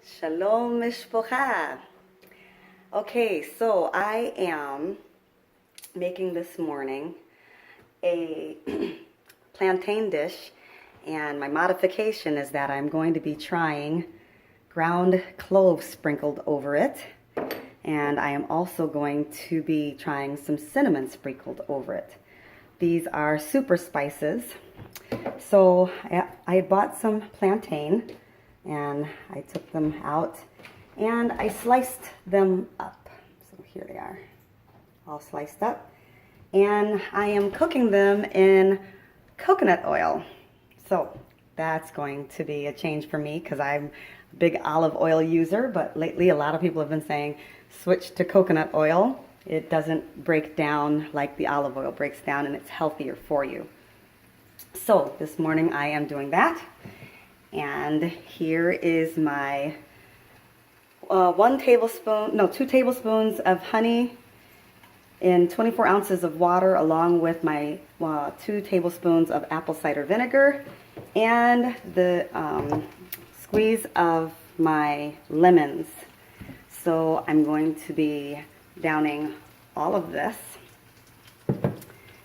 Shalom mishpocha. Okay, so I am making this morning a plantain dish, and my modification is that I'm going to be trying ground cloves sprinkled over it, and I am also going to be trying some cinnamon sprinkled over it. These are super spices. So I bought some plantain, and I took them out and I sliced them up. So here they are, all sliced up. And I am cooking them in coconut oil. So that's going to be a change for me because I'm a big olive oil user, but lately a lot of people have been saying switch to coconut oil. It doesn't break down like the olive oil breaks down, and it's healthier for you. So this morning I am doing that. And here is my 2 tablespoons of honey in 24 ounces of water, along with my 2 tablespoons of apple cider vinegar and the squeeze of my lemons. So I'm going to be downing all of this.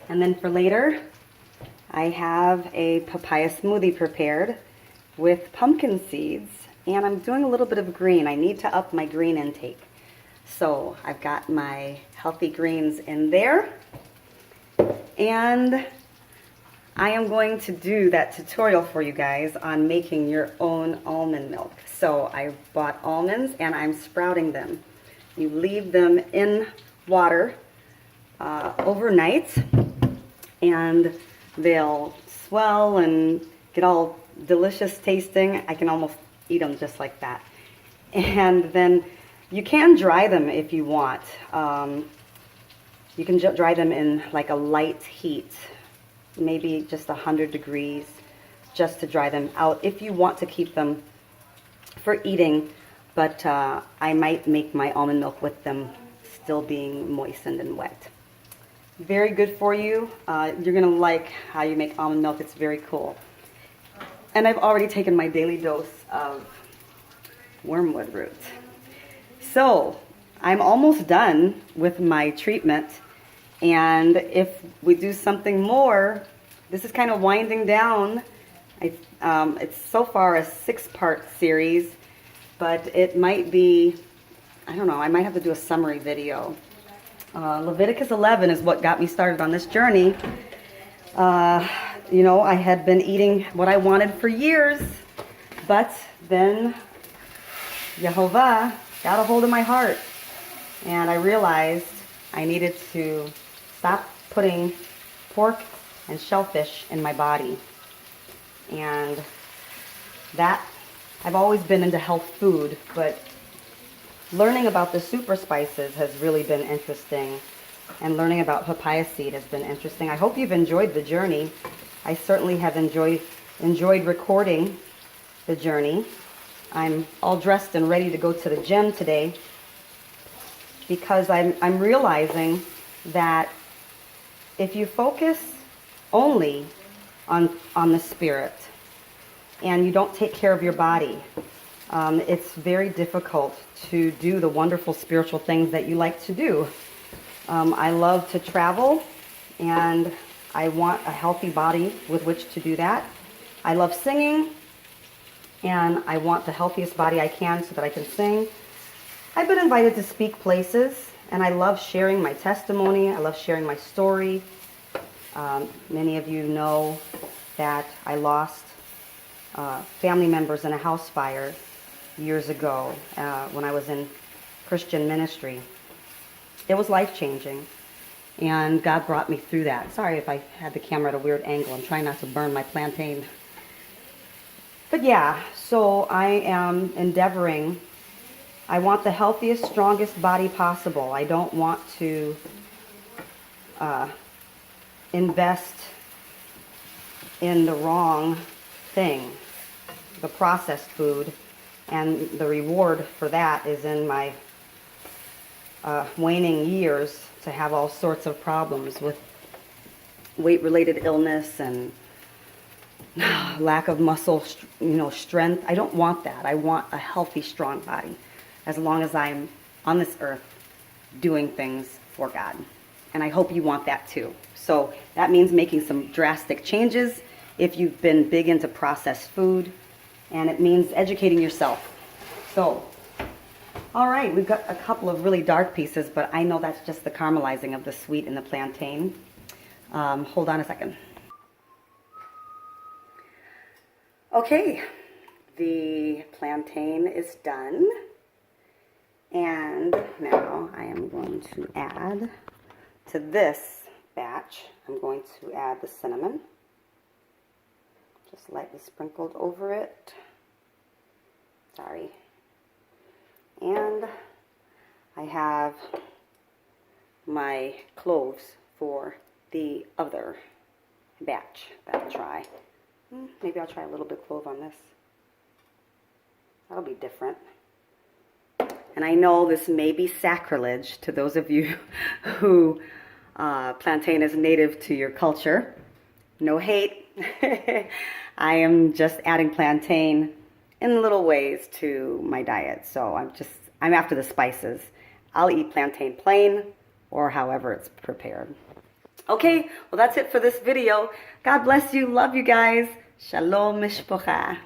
And then for later, I have a papaya smoothie prepared with pumpkin seeds, and I'm doing a little bit of green. I need to up my green intake. So I've got my healthy greens in there, and I am going to do that tutorial for you guys on making your own almond milk. So I bought almonds and I'm sprouting them. You leave them in water overnight, and they'll swell and get all delicious tasting. I can almost eat them just like that. And then you can dry them if you want. You can dry them in like a light heat, maybe just 100 degrees, just to dry them out if you want to keep them for eating. But I might make my almond milk with them still being moistened and wet. Very good for you. You're gonna like how you make almond milk. It's very cool. And I've already taken my daily dose of wormwood root. So I'm almost done with my treatment. And if we do something more, this is kind of winding down. It's so far a 6-part series, but it might be, I don't know, I might have to do a summary video. Leviticus 11 is what got me started on this journey. You know, I had been eating what I wanted for years, but then Yehovah got a hold of my heart, and I realized I needed to stop putting pork and shellfish in my body. And that, I've always been into health food, but learning about the super spices has really been interesting, and learning about papaya seed has been interesting. I hope you've enjoyed the journey. I certainly have enjoyed recording the journey. I'm all dressed and ready to go to the gym today because I'm realizing that if you focus only on the spirit and you don't take care of your body, it's very difficult to do the wonderful spiritual things that you like to do. I love to travel, and I want a healthy body with which to do that. I love singing, and I want the healthiest body I can so that I can sing. I've been invited to speak places, and I love sharing my testimony. I love sharing my story. Many of you know that I lost family members in a house fire years ago when I was in Christian ministry. It was life-changing, and God brought me through that. Sorry if I had the camera at a weird angle. I'm trying not to burn my plantain. But yeah, so I am endeavoring. I want the healthiest, strongest body possible. I don't want to invest in the wrong thing, the processed food, and the reward for that is in my waning years to have all sorts of problems with weight-related illness and lack of muscle, strength. I don't want that. I want a healthy, strong body as long as I'm on this earth doing things for God. And I hope you want that too. So that means making some drastic changes if you've been big into processed food, and it means educating yourself. So, all right, we've got a couple of really dark pieces, but I know that's just the caramelizing of the sweet in the plantain. Hold on a second. Okay, the plantain is done. And now I am going to add to this batch, I'm going to add the cinnamon. Just lightly sprinkled over it. Sorry. And I have my cloves for the other batch that I'll try. Maybe I'll try a little bit clove on this. That'll be different. And I know this may be sacrilege to those of you who plantain is native to your culture. No hate. I am just adding plantain in little ways to my diet. So I'm after the spices. I'll eat plantain plain or however it's prepared. Okay, well that's it for this video. God bless you. Love you guys. Shalom mishpocha.